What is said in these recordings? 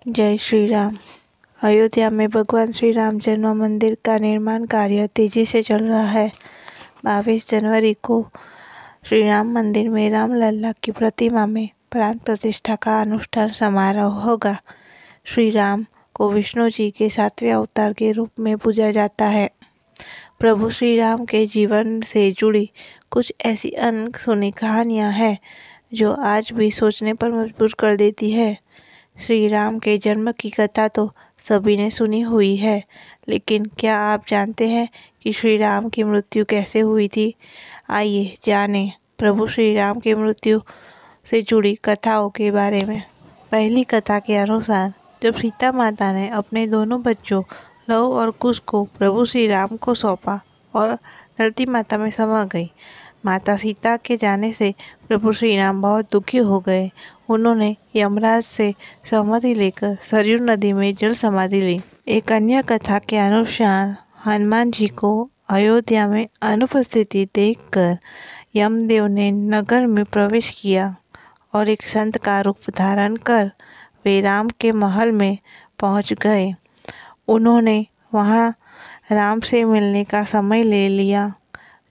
जय श्री राम। अयोध्या में भगवान श्री राम जन्म मंदिर का निर्माण कार्य तेजी से चल रहा है। 22 जनवरी को श्री राम मंदिर में रामलला की प्रतिमा में प्राण प्रतिष्ठा का अनुष्ठान समारोह होगा। श्री राम को विष्णु जी के 7वें अवतार के रूप में पूजा जाता है। प्रभु श्री राम के जीवन से जुड़ी कुछ ऐसी अनसुनी कहानियाँ हैं जो आज भी सोचने पर मजबूर कर देती है। श्री राम के जन्म की कथा तो सभी ने सुनी हुई है, लेकिन क्या आप जानते हैं कि श्री राम की मृत्यु कैसे हुई थी? आइए जानें प्रभु श्री राम की मृत्यु से जुड़ी कथाओं के बारे में। पहली कथा के अनुसार जब सीता माता ने अपने दोनों बच्चों लव और कुश को प्रभु श्री राम को सौंपा और धरती माता में समा गई। माता सीता के जाने से प्रभु श्री राम बहुत दुखी हो गए। उन्होंने यमराज से सहमति लेकर सरयू नदी में जल समाधि ली। एक अन्य कथा के अनुसार हनुमान जी को अयोध्या में अनुपस्थिति देखकर यमदेव ने नगर में प्रवेश किया और एक संत का रूप धारण कर वे राम के महल में पहुंच गए। उन्होंने वहां राम से मिलने का समय ले लिया।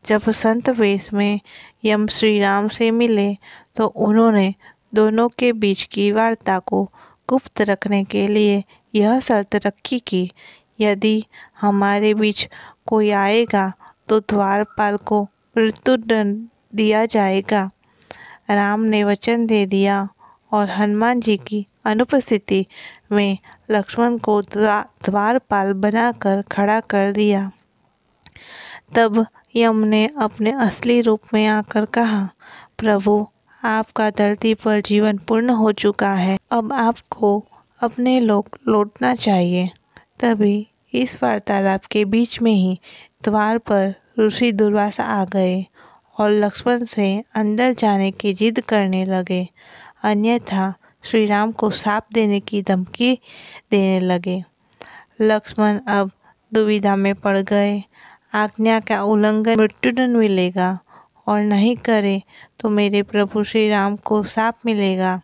जब संत वेश में यम श्री राम से मिले तो उन्होंने दोनों के बीच की वार्ता को गुप्त रखने के लिए यह शर्त रखी कि यदि हमारे बीच कोई आएगा तो द्वारपाल को मृत्युदंड दिया जाएगा। राम ने वचन दे दिया और हनुमान जी की अनुपस्थिति में लक्ष्मण को द्वारपाल बनाकर खड़ा कर दिया। तब यम ने अपने असली रूप में आकर कहा, प्रभु आपका धरती पर जीवन पूर्ण हो चुका है, अब आपको अपने लोक लौटना चाहिए। तभी इस वार्तालाप के बीच में ही द्वार पर ऋषि दुर्वासा आ गए और लक्ष्मण से अंदर जाने की जिद करने लगे, अन्यथा श्री राम को शाप देने की धमकी देने लगे। लक्ष्मण अब दुविधा में पड़ गए। आज्ञा का उल्लंघन मृत्युदंड मिलेगा और नहीं करे तो मेरे प्रभु श्री राम को शाप मिलेगा।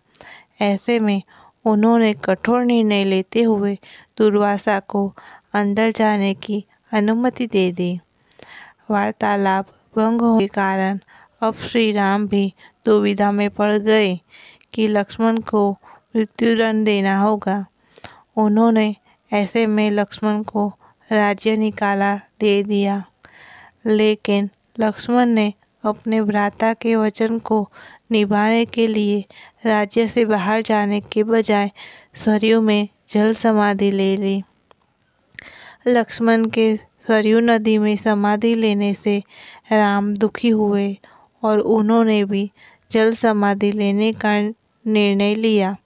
ऐसे में उन्होंने कठोर निर्णय लेते हुए दुर्वासा को अंदर जाने की अनुमति दे दी। वार्तालाप भंग होने के कारण अब श्री राम भी दुविधा में पड़ गए कि लक्ष्मण को मृत्युदंड देना होगा। उन्होंने ऐसे में लक्ष्मण को राज्य निकाला दे दिया, लेकिन लक्ष्मण ने अपने भ्राता के वचन को निभाने के लिए राज्य से बाहर जाने के बजाय सरयू में जल समाधि ले ली। लक्ष्मण के सरयू नदी में समाधि लेने से राम दुखी हुए और उन्होंने भी जल समाधि लेने का निर्णय लिया।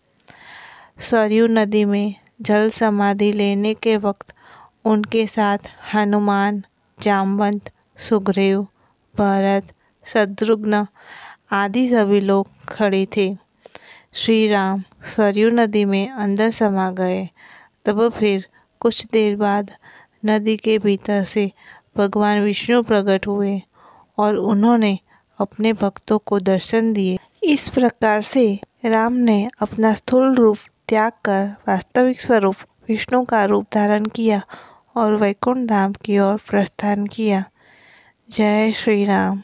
सरयू नदी में जल समाधि लेने के वक्त उनके साथ हनुमान, जामवंत, सुग्रीव, भरत, शत्रुघ्न आदि सभी लोग खड़े थे। श्री राम सरयू नदी में अंदर समा गए। तब फिर कुछ देर बाद नदी के भीतर से भगवान विष्णु प्रकट हुए और उन्होंने अपने भक्तों को दर्शन दिए। इस प्रकार से राम ने अपना स्थूल रूप त्याग कर वास्तविक स्वरूप विष्णु का रूप धारण किया और वैकुंठ धाम की ओर प्रस्थान किया। जय श्री राम।